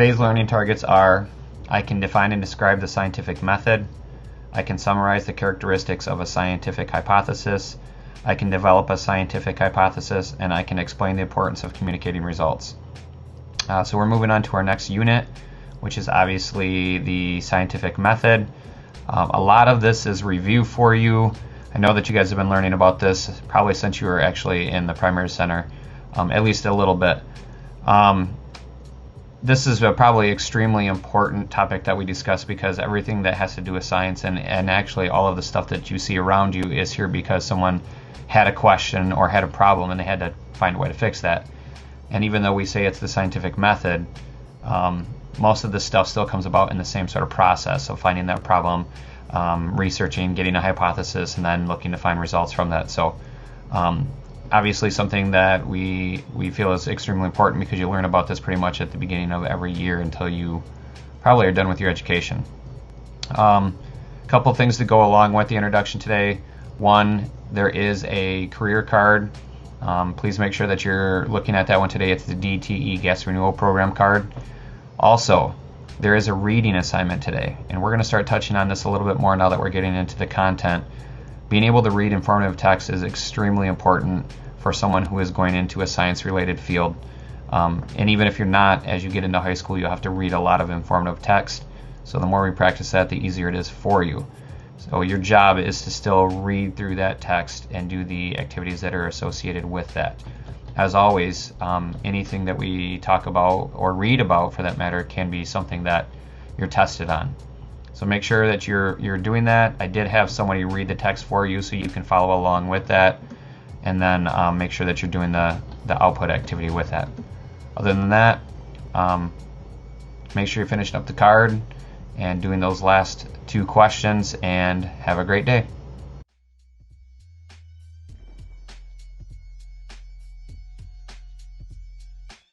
Today's learning targets are: I can define and describe the scientific method, I can summarize the characteristics of a scientific hypothesis, I can develop a scientific hypothesis, and I can explain the importance of communicating results. So we're moving on to our next unit, which is obviously the scientific method. A lot of this is review for you. I know that you guys have been learning about this probably since you were actually in the primary center, at least a little bit. This is a probably extremely important topic that we discuss, because everything that has to do with science and actually all of the stuff that you see around you is here because someone had a question or had a problem and they had to find a way to fix that. And even though we say it's the scientific method, most of this stuff still comes about in the same sort of process of finding that problem, researching, getting a hypothesis, and then looking to find results from that. So obviously something that we feel is extremely important, because you learn about this pretty much at the beginning of every year until you probably are done with your education. Couple things to go along with the introduction today. One, there is a career card. Please make sure that you're looking at that one today. It's the DTE Gas Renewal Program card. Also, there is a reading assignment today, and we're going to start touching on this a little bit more now that we're getting into the content. Being able to read informative text is extremely important for someone who is going into a science-related field. And even if you're not, as you get into high school, you'll have to read a lot of informative text. So the more we practice that, the easier it is for you. So your job is to still read through that text and do the activities that are associated with that. As always, anything that we talk about or read about, for that matter, can be something that you're tested on. So make sure that you're doing that. I did have somebody read the text for you so you can follow along with that, and then make sure that you're doing the output activity with that. Other than that, make sure you're finishing up the card and doing those last 2 questions, and have a great day.